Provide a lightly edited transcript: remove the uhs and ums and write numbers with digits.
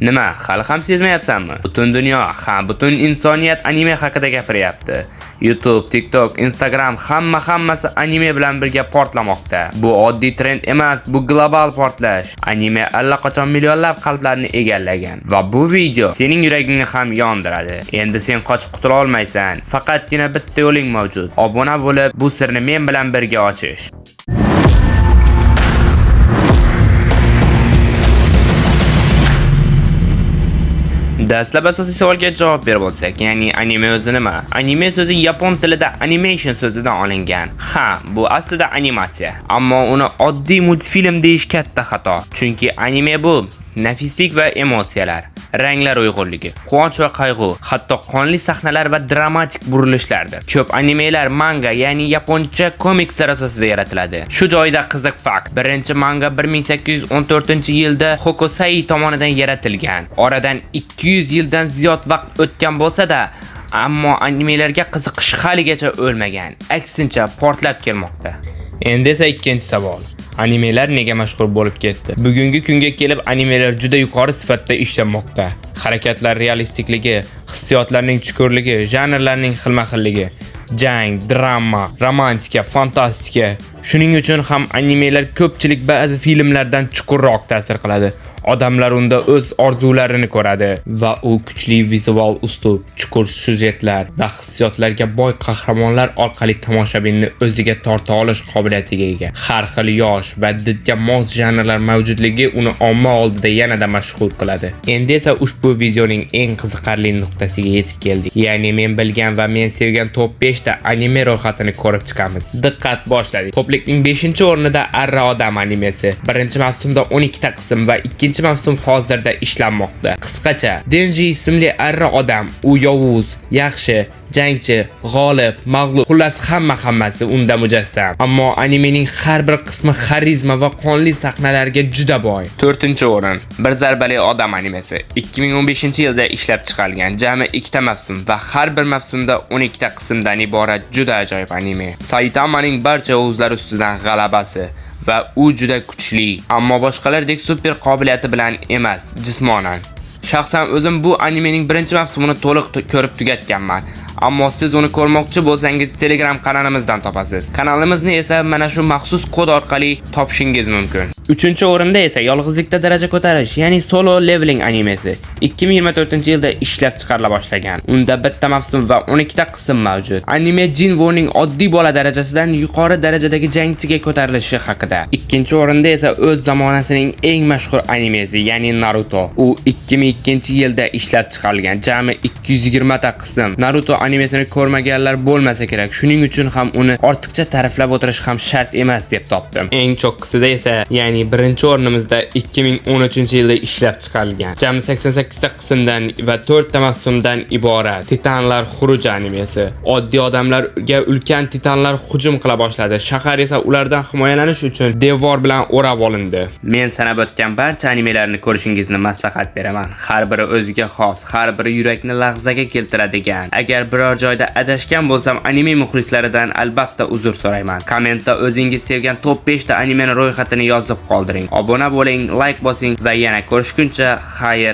Nima, hali ham sezmayapsanmi? Butun dunyo, butun insoniyat anime haqida gapiryapti. YouTube, TikTok, Instagram hammasi anime bilan birga portlamoqda. Bu oddiy trend emas, bu global portlash. Anime allaqachon millionlab qalblarni egallagan va bu video sening yuragingni ham yondiradi. Endi sen qochib qutula olmaysan. Faqatgina bitta yo'ling mavjud. Obuna bo'lib, bu sirni men bilan birga ochish. Dastlab asosiy savolga javob berib o'tsak, ya'ni anime o'zi nima? Anime so'zi yapon tilida animation so'zidan olingan. Bu aslida animatsiya, ammo uni oddiy multfilm deyish katta xato. Chunki anime bu nafislik va emotsiyalar, ranglar uyg'unligi, quvonch va qayg'u, hatto qonli sahnalar va dramatik burilishlardir. Ko'p animelar manga, ya'ni yaponcha komikslar asosida yaratiladi. Shu joyda qiziq fakt. Birinchi manga 1814-yilda Hokusai tomonidan yaratilgan. Oradan 200 yildan ziyod vaqt o'tgan bo'lsa-da, ammo animelarga qiziqish haligacha o'lmagan. Aksincha portlab kelmoqda. Endi esa ikkinchi savol. Animelar nega mashhur bo'lib ketdi? Bugungi kunga kelib animelar juda yuqori sifatda ishlanmoqda. Harakatlar realistikligi, hissiyotlarning chuqurligi, janrlarning xilma-xilligi, jang, drama, romantika, fantastika. Shuning uchun ham animelar ko'pchilik ba'zi filmlardan chuqurroq ta'sir qiladi. Odamlar unda o'z orzularini ko'radi va u kuchli vizual uslub, chuqur syujetlar va hissiyotlarga boy qahramonlar orqali tomoshabinni o'ziga torta olish qobiliyatiga ega. Har xil yosh va didga mos janrlar mavjudligi uni omma oldida yanada mashhur qiladi. Endi esa ushbu videoning eng qiziqarli nuqtasiga yetib keldik. Ya'ni men bilgan va men sevgan top 5 ta anime ro'yxatini ko'rib chiqamiz. Diqqat, boshladik. Toplikning 5-o'rnida Arra odam animesi. Birinchi mavsumda 12 ta qism va ikkinchi mavsum hozirda ishlanmoqda. Qisqacha, Denji ismli Arra odam, u yovuz, yaxshi, jangchi, g'olib, mag'lub, xullas hammasi unda mujassam. Ammo animening har bir qismi xarizma va qonli sahnalarga juda boy. 4-o'rin, Bir zarbali odam animesi. 2015-yilda ishlab chiqarilgan, jami 2 ta mavsum va har bir mavsumda 12 ta qismdan iborat juda ajoyib anime. Saitamaning barcha o'zlari ustidan g'alabasi va u juda kuchli, ammo boshqalardek super qobiliyati bilan emas, jismonan. Shaxsan o'zim bu animening birinchi mavsumini to'liq ko'rib tugatganman. Ammo siz uni ko'rmoqchi bo'lsangiz Telegram kanalimizdan topasiz. Kanalimizni esa mana shu maxsus kod orqali topishingiz mumkin. 3-o'rinda esa yolg'izlikda daraja ko'tarish, ya'ni Solo Leveling animesi. 2024-yilda ishlab chiqarila boshlangan. Unda bitta mavsum va 12 ta qism mavjud. Anime Jinwoning oddiy bola darajasidan yuqori darajadagi jangchiga ko'tarilishi haqida. 2-o'rinda esa o'z zamonasining eng mashhur animesi, ya'ni Naruto. U 2002-yilda ishlab chiqarilgan, jami 220 ta qism. Naruto animesini ko'rmaganlar bo'lmasa kerak. Shuning uchun ham uni ortiqcha ta'riflab o'tirish ham shart emas deb topdim. Eng cho'qqisida esa, ya'ni birinchi o'rnimizda 2013-yilda ishlab chiqarilgan, jami 88 ta qismdan va 4 ta mavsumdan iborat Titanlar xuruji animesi. Oddiy odamlarga ulkan titanlar hujum qila boshladi. Shahar esa ulardan himoyalanish uchun devor bilan o'rab olindi. Men sanab o'tgan barcha animelarni ko'rishingizni maslahat beraman. Har biri o'ziga xos, har biri yurakni lahzaga keltiradigan. Agar biror joyda adashgan bo'lsam, anime muxlislaridan albatta uzr so'rayman. Kommentda o'zingiz sevgan top 5 ta animeni ro'yxatini yozib qoldiring. Obuna bo'ling, like bosing va yana ko'rishguncha xayr.